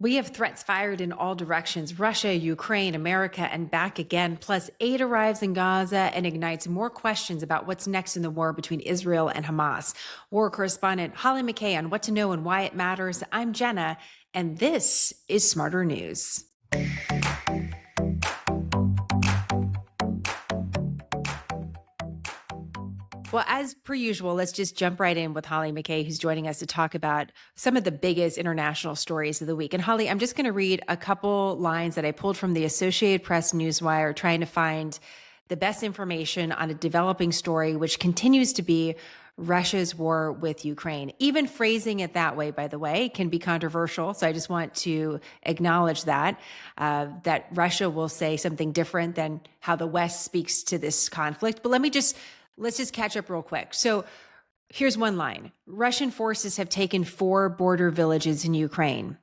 We have threats fired in all directions: Russia, Ukraine, America, and back again. Plus, aid arrives in Gaza and ignites more questions about what's next in the war between Israel and Hamas. War correspondent Hollie McKay on what to know and why it matters. I'm Jenna, and this is Smarter News. Well, as per usual, let's just jump right in with Hollie McKay, who's joining us to talk about some of the biggest international stories of the week. And Hollie, I'm just going to read a couple lines that I pulled from the Associated Press Newswire, trying to find the best information on a developing story, which continues to be Russia's war with Ukraine. Even phrasing it that way, by the way, can be controversial. So I just want to acknowledge that Russia will say something different than how the West speaks to this conflict. But let's just catch up real quick. So here's one line. Russian forces have taken 4 border villages in Ukraine.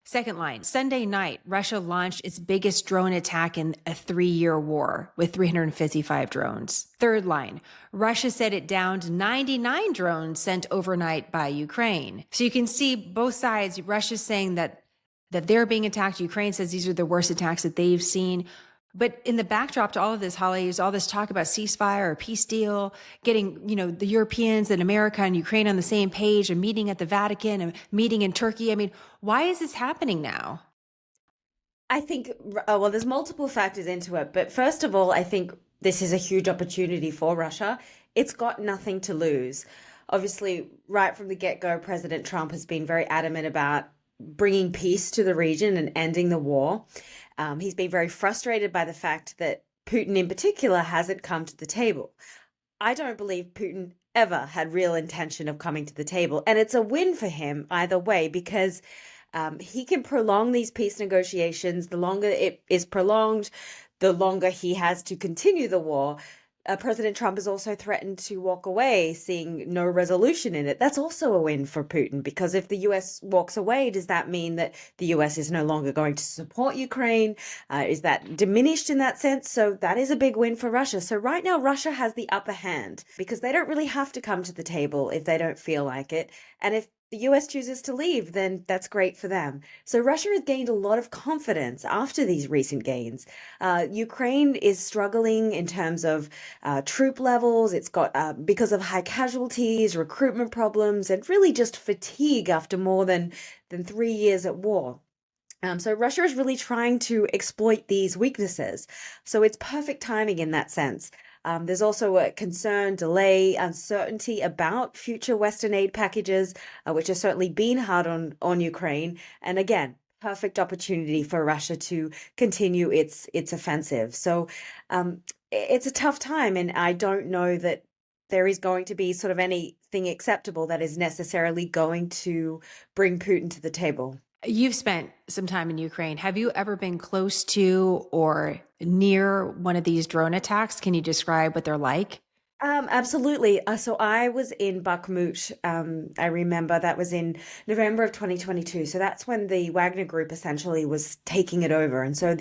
Second line, Sunday night, Russia launched its biggest drone attack in a 3-year war with 355 drones. Third line, Russia said it downed 99 drones sent overnight by Ukraine. So you can see both sides. Russia's saying that they're being attacked. Ukraine says these are the worst attacks that they've seen. But in the backdrop to all of this, Hollie, is all this talk about ceasefire or peace deal, getting, the Europeans and America and Ukraine on the same page, a meeting at the Vatican, a meeting in Turkey. I mean, why is this happening now? I think, well, there's multiple factors into it. But first of all, I think this is a huge opportunity for Russia. It's got nothing to lose. Obviously, right from the get-go, President Trump has been very adamant about bringing peace to the region and ending the war. He's been very frustrated by the fact that Putin in particular hasn't come to the table. I don't believe Putin ever had real intention of coming to the table. And it's a win for him either way, because he can prolong these peace negotiations. The longer it is prolonged, the longer he has to continue the war. President Trump has also threatened to walk away, seeing no resolution in it. That's also a win for Putin, because if the US walks away, does that mean that the US is no longer going to support Ukraine? Is that diminished in that sense? So that is a big win for Russia. So right now, Russia has the upper hand because they don't really have to come to the table if they don't feel like it. And if the US chooses to leave, then that's great for them. So Russia has gained a lot of confidence after these recent gains. Ukraine is struggling in terms of troop levels. It's got, because of high casualties, recruitment problems, and really just fatigue after more than 3 years at war. So Russia is really trying to exploit these weaknesses. So it's perfect timing in that sense. There's also a concern, delay, uncertainty about future Western aid packages, which has certainly been hard on Ukraine. And again, perfect opportunity for Russia to continue its offensive. So it's a tough time, and I don't know that there is going to be sort of anything acceptable that is necessarily going to bring Putin to the table. You've spent some time in Ukraine. Have you ever been close to or near one of these drone attacks? Can you describe what they're like? Absolutely. So I was in Bakhmut. I remember that was in November of 2022. So that's when the Wagner Group essentially was taking it over. And so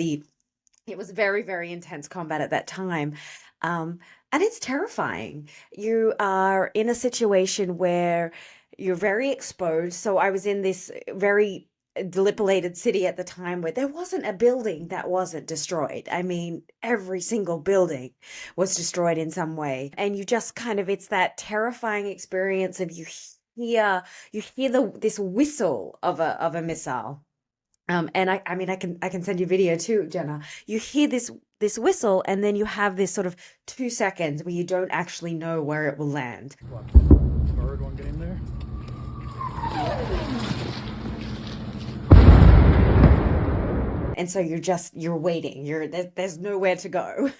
it was very, very intense combat at that time. And it's terrifying. You are in a situation where you're very exposed. So I was in this very dilapidated city at the time where there wasn't a building that wasn't destroyed. I mean, every single building was destroyed in some way. And you just it's that terrifying experience of you hear this whistle of a missile. And I mean, I can send you video too, Jenna. You hear this whistle, and then you have this sort of 2 seconds where you don't actually know where it will land. Bird won't get in there. And so you're waiting. There's nowhere to go.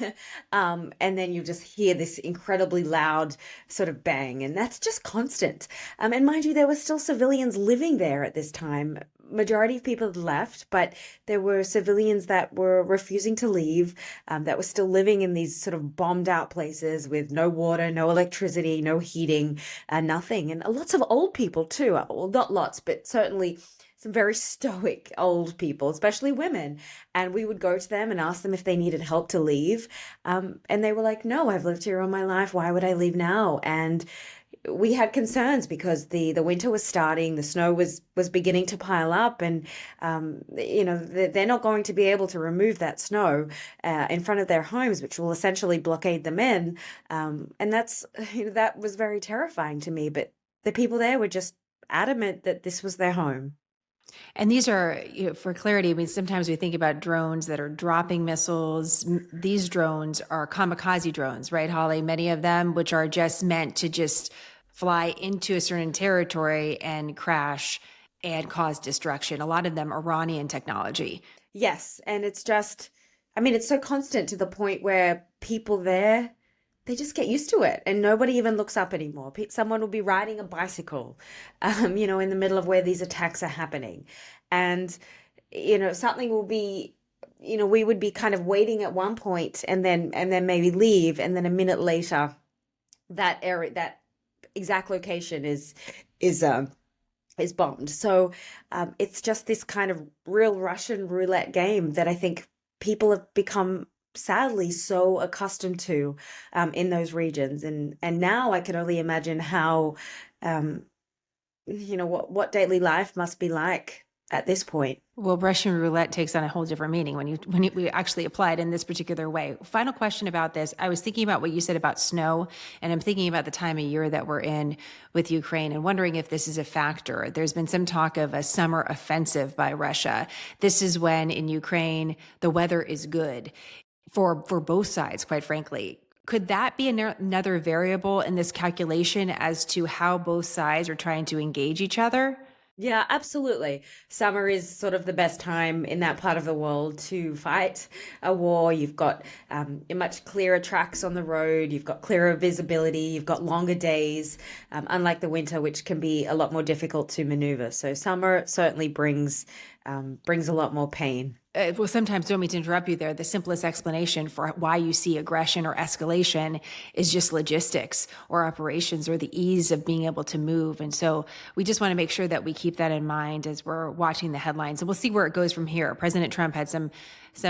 And then you just hear this incredibly loud sort of bang, and that's just constant. And mind you, there were still civilians living there at this time. Majority of people had left, but there were civilians that were refusing to leave, that were still living in these sort of bombed out places with no water, no electricity, no heating, nothing. And lots of old people too. Well, not lots, but certainly some very stoic old people, especially women. And we would go to them and ask them if they needed help to leave. And they were like, no, I've lived here all my life. Why would I leave now? And we had concerns because the winter was starting, the snow was beginning to pile up, and they're not going to be able to remove that snow in front of their homes, which will essentially blockade them in. And that was very terrifying to me. But the people there were just adamant that this was their home. And these are, for clarity, I mean, sometimes we think about drones that are dropping missiles. These drones are kamikaze drones, right, Holly? Many of them, which are just meant to just fly into a certain territory and crash and cause destruction. A lot of them Iranian technology. Yes, and it's just, I mean, it's so constant to the point where people there, they just get used to it and nobody even looks up anymore. Someone will be riding a bicycle, in the middle of where these attacks are happening. And, something will be, we would be kind of waiting at one point and then maybe leave. And then a minute later, that area, that exact location is bombed. So it's just this kind of real Russian roulette game that I think people have become sadly so accustomed to in those regions. And now I can only imagine how, what daily life must be like at this point. Well, Russian roulette takes on a whole different meaning when we actually apply it in this particular way. Final question about this. I was thinking about what you said about snow, and I'm thinking about the time of year that we're in with Ukraine and wondering if this is a factor. There's been some talk of a summer offensive by Russia. This is when in Ukraine, the weather is good for both sides, quite frankly. Could that be another variable in this calculation as to how both sides are trying to engage each other? Yeah, absolutely. Summer is sort of the best time in that part of the world to fight a war. You've got much clearer tracks on the road. You've got clearer visibility. You've got longer days, unlike the winter, which can be a lot more difficult to maneuver. So summer certainly brings a lot more pain. Well, sometimes, don't mean to interrupt you there, the simplest explanation for why you see aggression or escalation is just logistics or operations or the ease of being able to move. And so we just want to make sure that we keep that in mind as we're watching the headlines. And we'll see where it goes from here. President Trump had some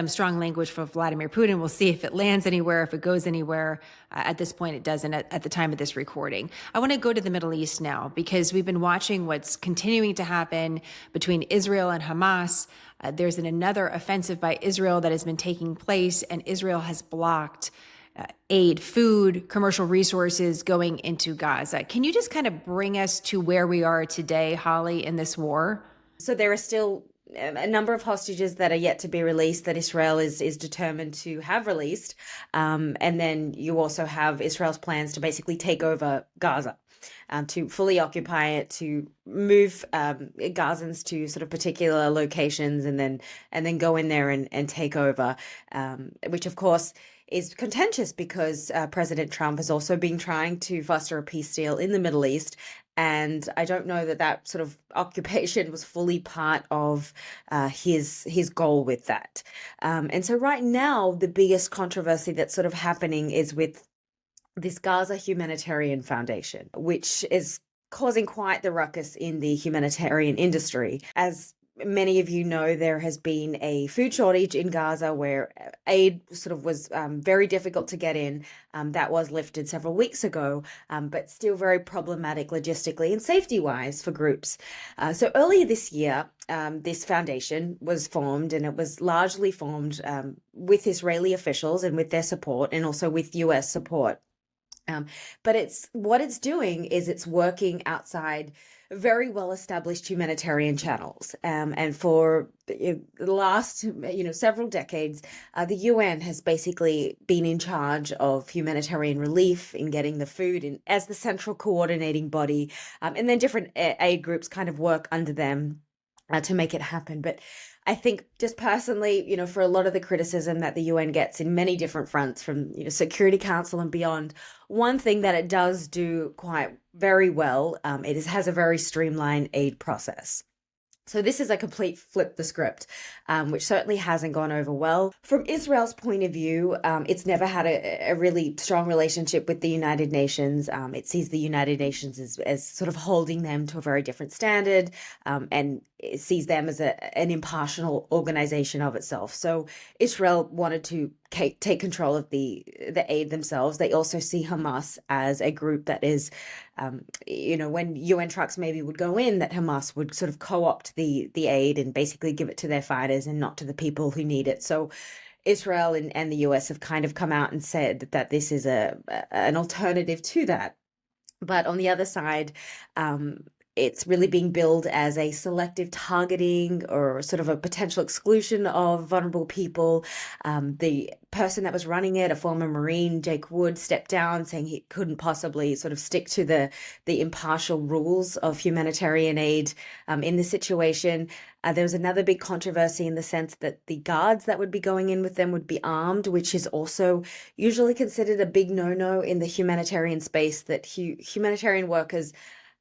strong language for Vladimir Putin. We'll see if it lands anywhere, if it goes anywhere. At this point, it doesn't at the time of this recording. I want to go to the Middle East now because we've been watching what's continuing to happen between Israel and Hamas. There's another offensive by Israel that has been taking place, and Israel has blocked aid, food, commercial resources going into Gaza. Can you just kind of bring us to where we are today, Holly, in this war? So there are still a number of hostages that are yet to be released that Israel is determined to have released. And then you also have Israel's plans to basically take over Gaza. To fully occupy it, to move Gazans to sort of particular locations, and then go in there and take over, which of course is contentious because President Trump has also been trying to foster a peace deal in the Middle East. And I don't know that sort of occupation was fully part of his goal with that. And so right now, the biggest controversy that's sort of happening is with this Gaza Humanitarian Foundation, which is causing quite the ruckus in the humanitarian industry. As many of you know, there has been a food shortage in Gaza where aid sort of was very difficult to get in. That was lifted several weeks ago, but still very problematic logistically and safety-wise for groups. So earlier this year, this foundation was formed, and it was largely formed with Israeli officials and with their support, and also with US support. But what it's doing is it's working outside very well-established humanitarian channels. And for the last, several decades, the UN has basically been in charge of humanitarian relief in getting the food in, as the central coordinating body. And then different aid groups kind of work under them to make it happen. But I think just personally, for a lot of the criticism that the UN gets in many different fronts from, Security Council and beyond, one thing that it does do quite very well, it has a very streamlined aid process. So this is a complete flip the script, which certainly hasn't gone over well. From Israel's point of view, it's never had a really strong relationship with the United Nations. It sees the United Nations as sort of holding them to a very different standard. And sees them as an impartial organization of itself. So Israel wanted to take control of the aid themselves. They also see Hamas as a group that is, when UN trucks maybe would go in, that Hamas would sort of co-opt the aid and basically give it to their fighters and not to the people who need it. So Israel and the US have kind of come out and said that this is an alternative to that. But on the other side, it's really being billed as a selective targeting or sort of a potential exclusion of vulnerable people. The person that was running it, a former Marine, Jake Wood, stepped down, saying he couldn't possibly sort of stick to the impartial rules of humanitarian aid in this situation. There was another big controversy in the sense that the guards that would be going in with them would be armed, which is also usually considered a big no-no in the humanitarian space, that humanitarian workers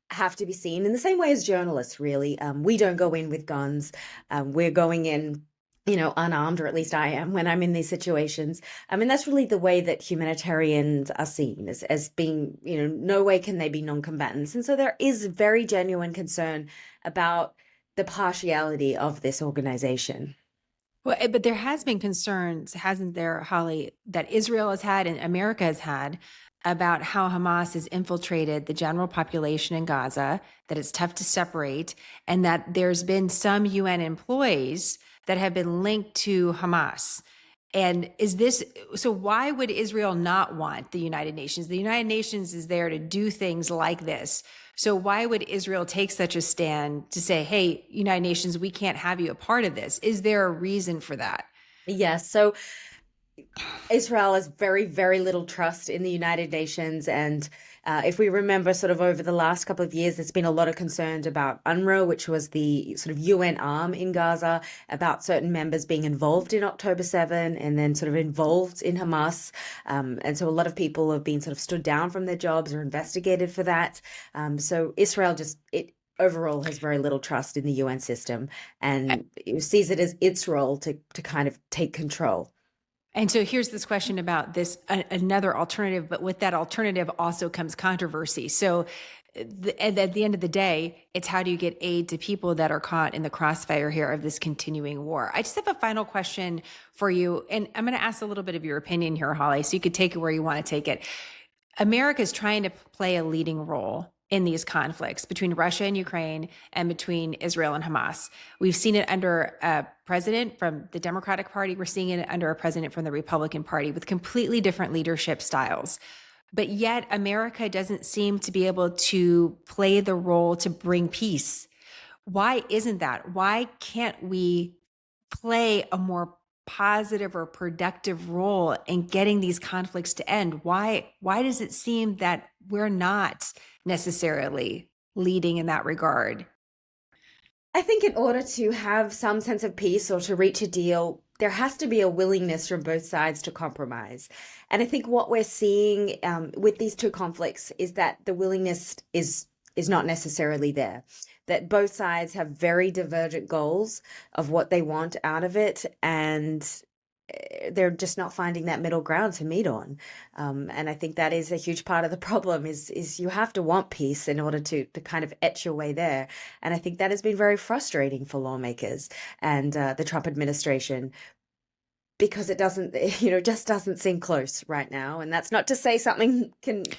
have to be seen in the same way as journalists, really. We don't go in with guns. We're going in, unarmed, or at least I am when I'm in these situations. I mean, that's really the way that humanitarians are seen, as being, no way can they be non-combatants. And so there is very genuine concern about the partiality of this organization. Well, but there has been concerns, hasn't there, Holly, that Israel has had and America has had about how Hamas has infiltrated the general population in Gaza, that it's tough to separate, and that there's been some UN employees that have been linked to Hamas. And so why would Israel not want the United Nations? The United Nations is there to do things like this. So why would Israel take such a stand to say, hey, United Nations, we can't have you a part of this? Is there a reason for that? Yes. So Israel has very, very little trust in the United Nations. And if we remember sort of over the last couple of years, there's been a lot of concerns about UNRWA, which was the sort of UN arm in Gaza, about certain members being involved in October 7 and then sort of involved in Hamas. And so a lot of people have been sort of stood down from their jobs or investigated for that. So Israel overall has very little trust in the UN system and sees it as its role to kind of take control. And so here's this question about this, another alternative, but with that alternative also comes controversy. So at the end of the day, it's how do you get aid to people that are caught in the crossfire here of this continuing war? I just have a final question for you. And I'm going to ask a little bit of your opinion here, Holly, so you could take it where you want to take it. America is trying to play a leading role in these conflicts between Russia and Ukraine and between Israel and Hamas. We've seen it under a president from the Democratic Party. We're seeing it under a president from the Republican Party with completely different leadership styles. But yet America doesn't seem to be able to play the role to bring peace. Why isn't that? Why can't we play a more positive or productive role in getting these conflicts to end? Why does it seem that we're not necessarily leading in that regard? I think in order to have some sense of peace or to reach a deal, there has to be a willingness from both sides to compromise. And I think what we're seeing with these two conflicts is that the willingness is not necessarily there. That both sides have very divergent goals of what they want out of it, and they're just not finding that middle ground to meet on. And I think that is a huge part of the problem is you have to want peace in order to kind of etch your way there. And I think that has been very frustrating for lawmakers and the Trump administration, because it doesn't, just doesn't seem close right now. And that's not to say something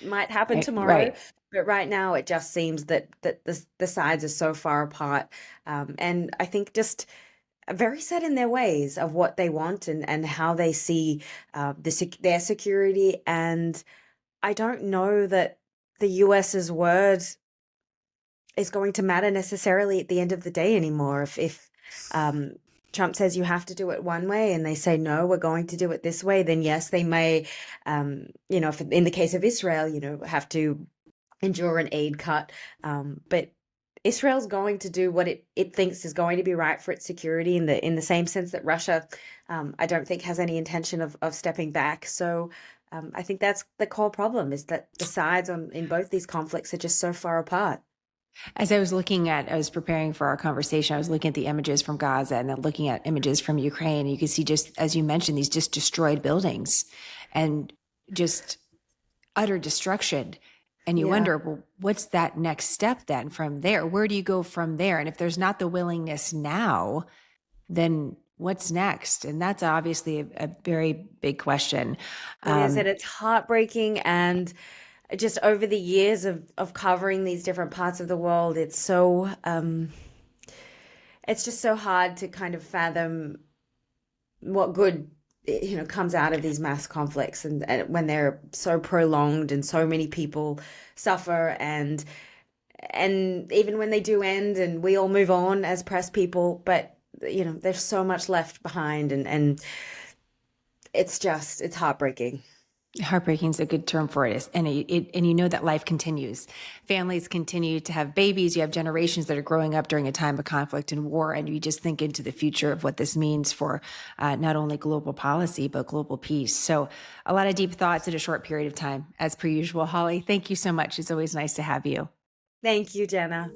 might happen tomorrow. Right. But right now, it just seems that the sides are so far apart. And I think just very set in their ways of what they want and how they see their security. And I don't know that the US's word is going to matter necessarily at the end of the day anymore. If Trump says you have to do it one way and they say, no, we're going to do it this way, then yes, they may, if in the case of Israel, have to endure an aid cut. But Israel's going to do what it thinks is going to be right for its security in the same sense that Russia, I don't think, has any intention of stepping back. So I think that's the core problem, is that the sides in both these conflicts are just so far apart. As I was preparing for our conversation, I was looking at the images from Gaza and then looking at images from Ukraine. You can see, just as you mentioned, these just destroyed buildings and just utter destruction. And you Yeah. wonder, well, what's that next step then from there? Where do you go from there? And if there's not the willingness now, then what's next? And that's obviously a very big question. It is, and it's heartbreaking. And just over the years of covering these different parts of the world, it's just so hard to kind of fathom what good comes out of these mass conflicts, and when they're so prolonged and so many people suffer, and even when they do end and we all move on as press people, but there's so much left behind, and it's heartbreaking. Heartbreaking is a good term for it. And you know that life continues. Families continue to have babies. You have generations that are growing up during a time of conflict and war. And you just think into the future of what this means for not only global policy, but global peace. So a lot of deep thoughts in a short period of time, as per usual. Holllie, thank you so much. It's always nice to have you. Thank you, Jenna.